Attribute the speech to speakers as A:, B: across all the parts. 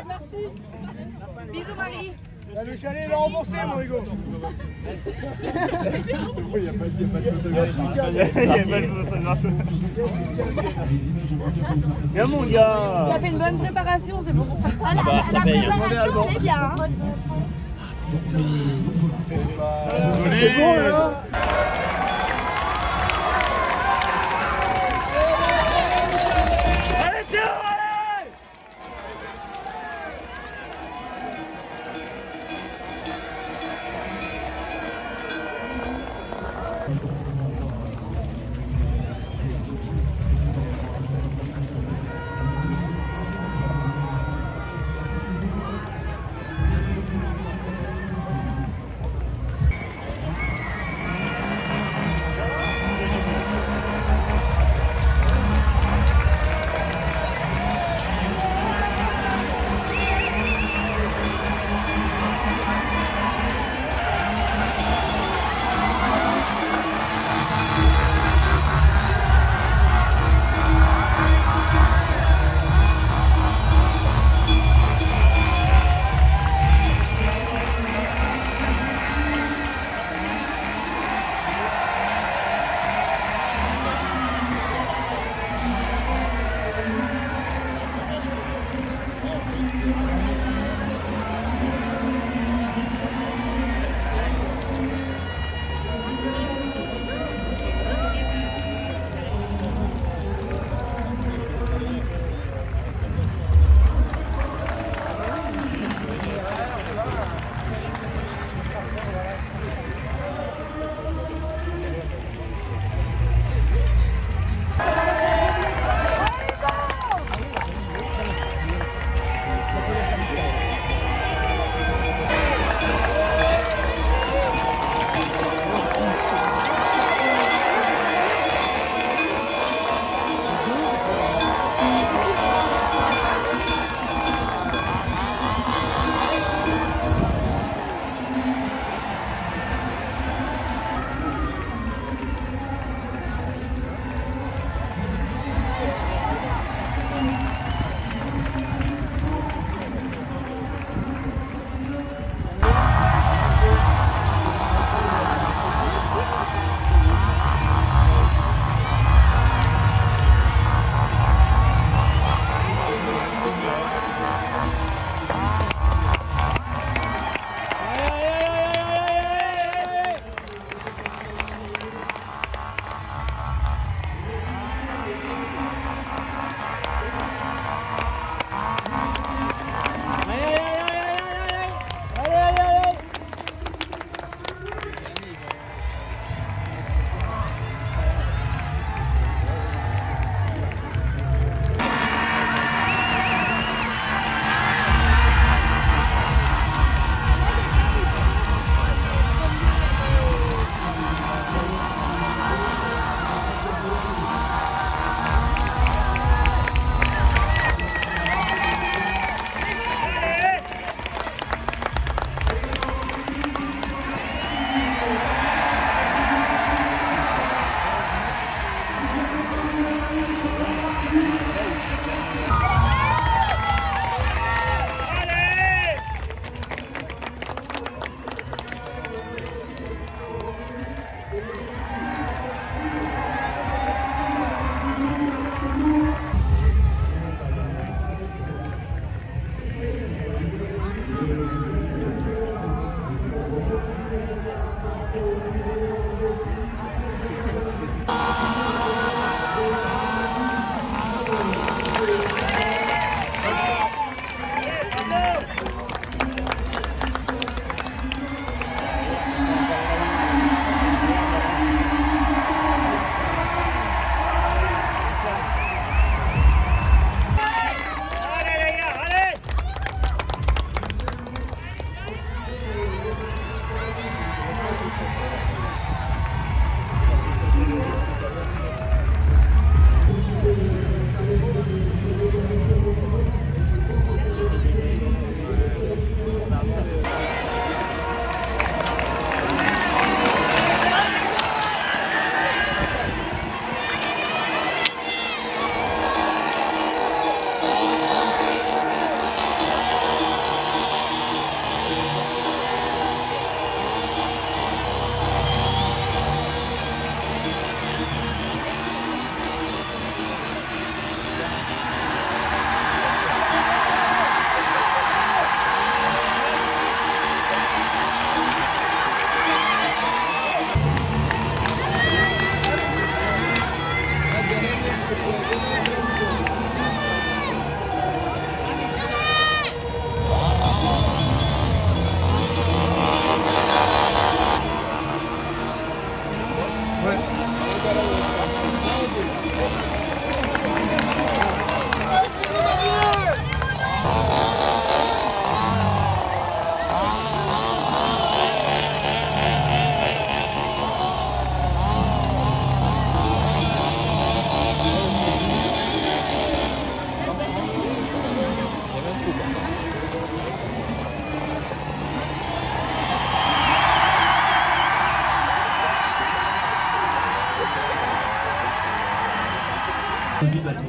A: Merci. Bisous Marie.
B: Le chalet l'a remboursé, mon Hugo. Il n'y a pas de photographe. Viens mon gars.
A: Il a fait une bonne préparation, c'est pour ça.
C: La préparation,
B: on
C: est bien. Hein.
B: C'est bon là.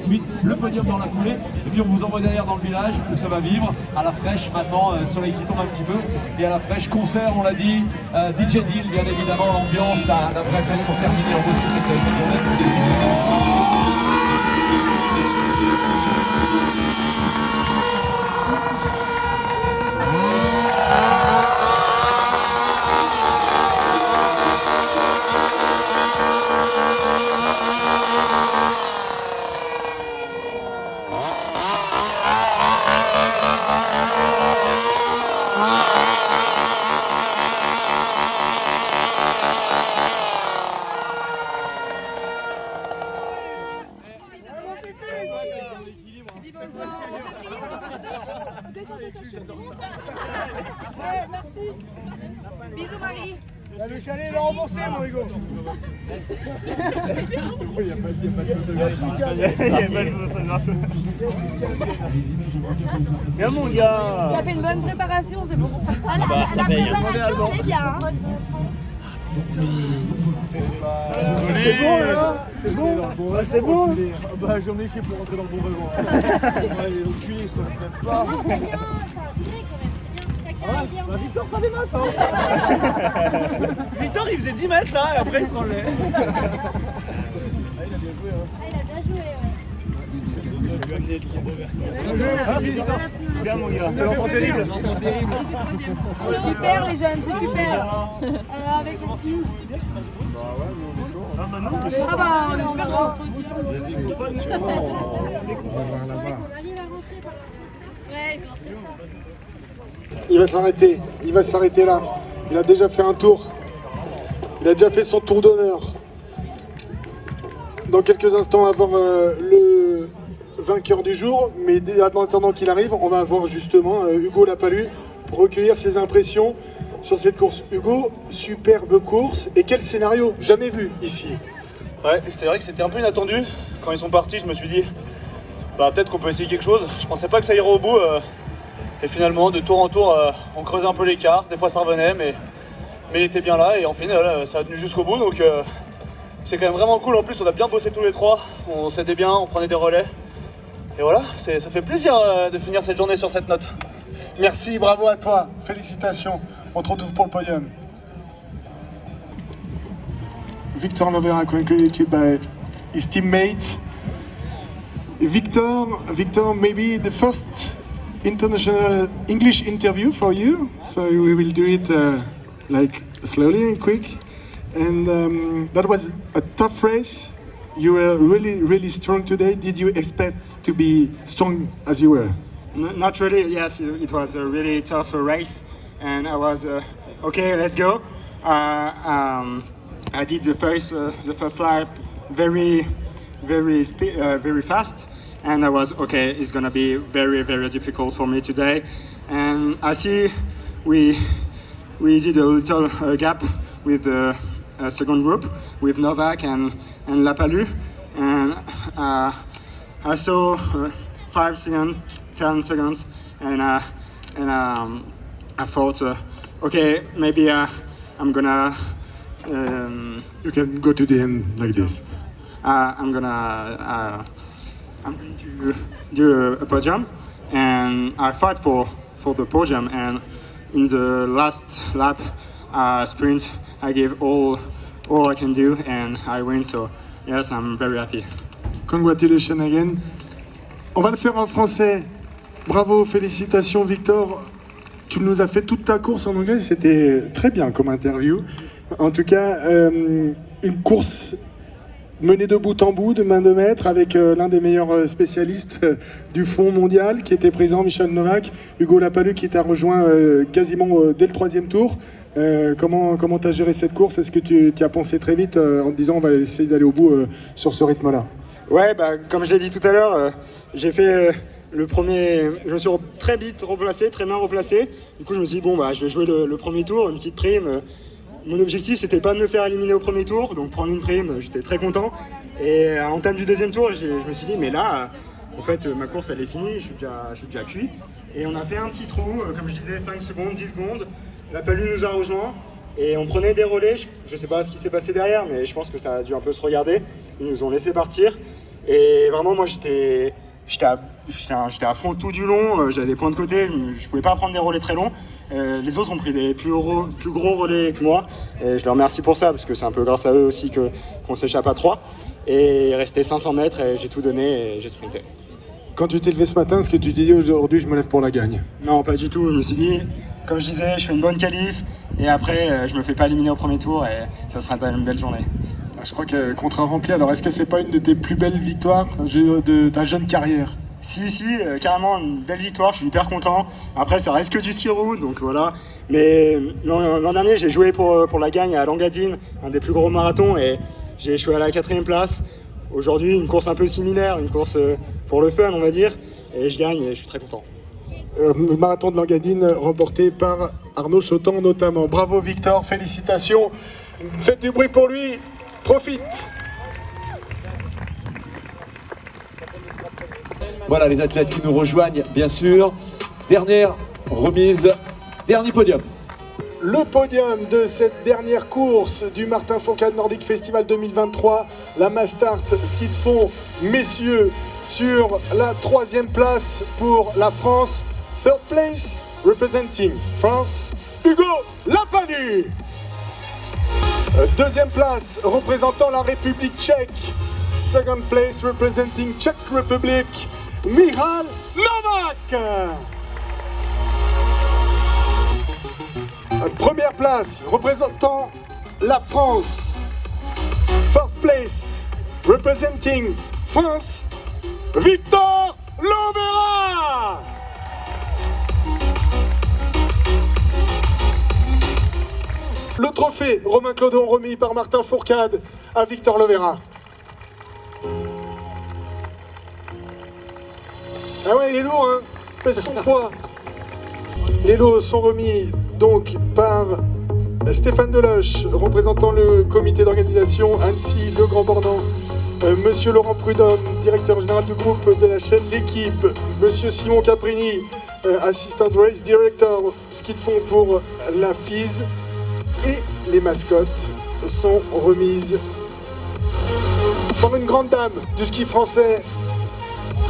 D: de suite le podium dans la foulée. Et puis on vous envoie derrière dans le village où ça va vivre à la fraîche maintenant, soleil qui tombe un petit peu. Et à la fraîche, concert, on l'a dit, DJ Deal, bien évidemment, l'ambiance, la vraie fête pour terminer en beauté cette journée.
A: Ouais, merci. Bisous Marie.
B: Le chalet est remboursé, mon Hugo. Il n'y a pas de photographe. Viens, mon gars.
A: T'as fait une bonne préparation, c'est bon.
C: Ça paye.
E: préparation, elle est bien. Hein.
B: C'est bon, là. C'est bon. C'est bon. Bah, j'en ai chié pour rentrer dans le bon wagon. Ouais, il est au cul, ce qu'on fait pas.
E: Non, c'est bien. Ça a duré quand même. C'est bien. Chacun a idée.
B: Bah, Victor, pas des masses, hein. Victor, il faisait 10 mètres, là, et après, il se relève. Il a bien joué, hein.
E: Ah, il a bien joué, ouais.
B: Bien, mon gars. C'est l'enfant terrible.
A: Super les jeunes, c'est super.
E: Avec la team.
A: Ah bah on est super chaud.
E: On arrive à rentrer par là.
F: Il va s'arrêter là. Il a déjà fait un tour. Il a déjà fait son tour d'honneur. Dans quelques instants, on va voir le vainqueur du jour. Mais en attendant qu'il arrive, on va voir justement Hugo Lapalus pour recueillir ses impressions sur cette course. Hugo, superbe course. Et quel scénario jamais vu ici.
G: Ouais, c'est vrai que c'était un peu inattendu. Quand ils sont partis, je me suis dit, bah peut-être qu'on peut essayer quelque chose. Je pensais pas que ça irait au bout. Et finalement, de tour en tour, on creusait un peu l'écart. Des fois, ça revenait, mais il était bien là. Et en final, ça a tenu jusqu'au bout. Donc, c'est quand même vraiment cool. En plus, on a bien bossé tous les trois. On s'aidait bien, on prenait des relais. Et voilà, ça fait plaisir de finir cette journée sur cette note.
F: Merci, bravo à toi. Félicitations. On te retrouve pour le podium. Victor Lovera, congratulated by his teammate. Victor, maybe the first international English interview for you. So we will do it like slowly and quick. And that was a tough race. You were really strong today. Did you expect to be strong as you were?
H: Not really, yes, it was a really tough race and I was, okay, let's go. I did the first lap very fast and I was, okay, it's gonna be very difficult for me today. And I see we did a little gap with the second group with Novak and Lapalus, and I saw 5 seconds, 10 seconds, and I thought, okay, maybe I'm gonna.
F: You can go to the end like this.
H: I'm going to do a podium, and I fight for the podium. And in the last lap sprint, I gave all I can do, and I win. So yes, I'm very happy.
F: Congratulations again. On va le faire en français. Bravo, félicitations Victor. Tu nous as fait toute ta course en anglais, c'était très bien comme interview. En tout cas, une course menée de bout en bout, de main de maître, avec l'un des meilleurs spécialistes du fond mondial qui était présent, Michel Novak, Hugo Lapalus qui t'a rejoint quasiment dès le 3e tour. Comment tu as géré cette course? Est-ce que tu as pensé très vite en te disant on va essayer d'aller au bout sur ce rythme-là?
H: Ouais, bah, comme je l'ai dit tout à l'heure, j'ai fait le premier. Je me suis très vite replacé, très bien replacé. Du coup, je me suis dit, bon, bah, je vais jouer le premier tour, une petite prime. Mon objectif, c'était pas de me faire éliminer au premier tour, donc prendre une prime, j'étais très content. Et à l'entame du 2e tour, je me suis dit, mais là, en fait, ma course, elle est finie, je suis déjà cuit. Et on a fait un petit trou, comme je disais, 5 secondes, 10 secondes. Lapalus nous a rejoints et on prenait des relais. Je sais pas ce qui s'est passé derrière, mais je pense que ça a dû un peu se regarder. Ils nous ont laissé partir. Et vraiment, moi, j'étais à fond tout du long. J'avais des points de côté, je pouvais pas prendre des relais très longs. Les autres ont pris des plus gros relais que moi. Et je leur remercie pour ça, parce que c'est un peu grâce à eux aussi qu'on s'échappe à 3. Et il restait 500 mètres et j'ai tout donné et j'ai sprinté.
F: Quand tu t'es levé ce matin, est-ce que tu t'es dit aujourd'hui je me lève pour la gagne?
H: Non, pas du tout. Je me suis dit, comme je disais, je fais une bonne qualif et après je me fais pas éliminer au premier tour et ça sera une belle journée.
F: Je crois que contrat rempli, alors est-ce que c'est pas une de tes plus belles victoires de ta jeune carrière?
H: Si, carrément une belle victoire, je suis hyper content. Après, ça reste que du ski roue, donc voilà. Mais l'an dernier, j'ai joué pour la gagne à Langadine, un des plus gros marathons, et j'ai échoué à la 4e place. Aujourd'hui, une course un peu similaire, une course pour le fun, on va dire, et je gagne et je suis très content.
F: Le marathon de Langadine remporté par Arnaud Chotan notamment. Bravo Victor, félicitations. Faites du bruit pour lui, profite.
D: Voilà les athlètes qui nous rejoignent, bien sûr. Dernière remise, dernier podium.
F: Le podium de cette dernière course du Martin Fourcade Nordic Festival 2023, la Mastart ski de fond, messieurs, sur la 3e place pour la France. Third place, representing France, Hugo Lapanu. 2e place, représentant la République tchèque. Second place, representing Czech Republic, Michal Novak. Première place, représentant la France. First place, representing France, Victor Lovera. Le trophée Romain Clodon remis par Martin Fourcade à Victor Lovera. Ah ouais, il est lourd, hein, pèse son poids. Les lots sont remis donc par Stéphane Deloche, représentant le comité d'organisation, Annecy Le Grand Bornand, Monsieur Laurent Prudhomme, directeur général du groupe de la chaîne L'équipe, Monsieur Simon Caprini, assistant race director, ski de fond pour la FISE, et les mascottes sont remises par une grande dame du ski français,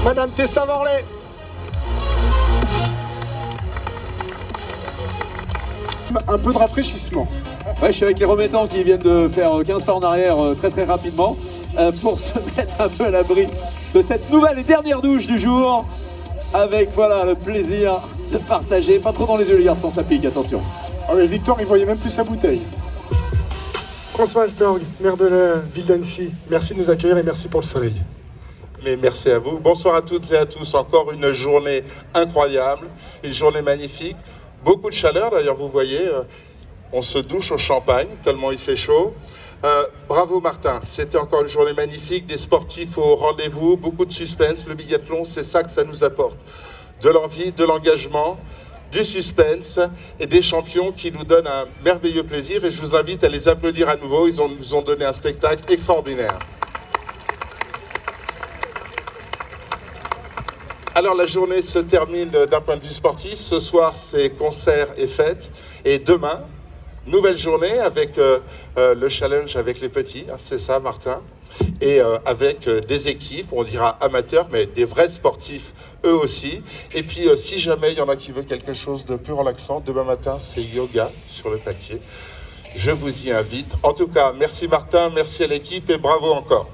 F: Madame Tessa Morlaix. Un peu de rafraîchissement.
D: Ouais, je suis avec les remettants qui viennent de faire 15 pas en arrière très rapidement pour se mettre un peu à l'abri de cette nouvelle et dernière douche du jour avec voilà le plaisir de partager. Pas trop dans les yeux les garçons, ça pique, attention.
F: Ah oui, Victor, il voyait même plus sa bouteille. François Astorg, maire de la ville d'Annecy, merci de nous accueillir et merci pour le soleil.
I: Mais merci à vous. Bonsoir à toutes et à tous. Encore une journée incroyable, une journée magnifique. Beaucoup de chaleur, d'ailleurs, vous voyez, on se douche au champagne, tellement il fait chaud. Bravo Martin, c'était encore une journée magnifique, des sportifs au rendez-vous, beaucoup de suspense. Le biathlon, c'est ça que ça nous apporte. De l'envie, de l'engagement, du suspense et des champions qui nous donnent un merveilleux plaisir. Et je vous invite à les applaudir à nouveau, ils nous ont donné un spectacle extraordinaire. Alors la journée se termine d'un point de vue sportif. Ce soir, c'est concert et fête. Et demain, nouvelle journée avec le challenge avec les petits. C'est ça, Martin. Et avec des équipes, on dira amateurs, mais des vrais sportifs, eux aussi. Et puis, si jamais il y en a qui veut quelque chose de plus relaxant, demain matin, c'est yoga sur le papier. Je vous y invite. En tout cas, merci Martin, merci à l'équipe et bravo encore.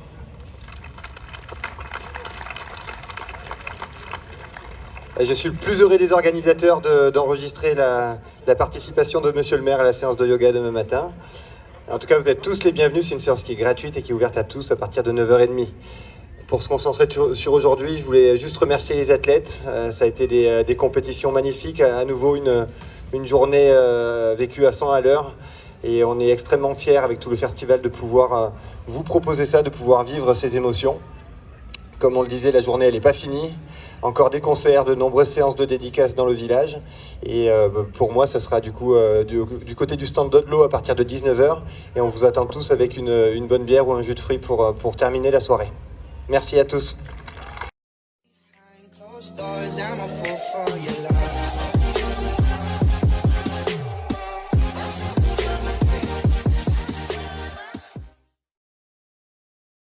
J: Je suis le plus heureux des organisateurs d'enregistrer la participation de Monsieur le maire à la séance de yoga demain matin. En tout cas, vous êtes tous les bienvenus. C'est une séance qui est gratuite et qui est ouverte à tous à partir de 9h30. Pour se concentrer sur aujourd'hui, je voulais juste remercier les athlètes. Ça a été des compétitions magnifiques. À nouveau, une journée vécue à 100 à l'heure. Et on est extrêmement fiers avec tout le festival de pouvoir vous proposer ça, de pouvoir vivre ces émotions. Comme on le disait, la journée, elle n'est pas finie. Encore des concerts, de nombreuses séances de dédicaces dans le village. Et pour moi, ça sera du coup du côté du stand d'Audelot à partir de 19h. Et on vous attend tous avec une bonne bière ou un jus de fruits pour terminer la soirée. Merci à tous.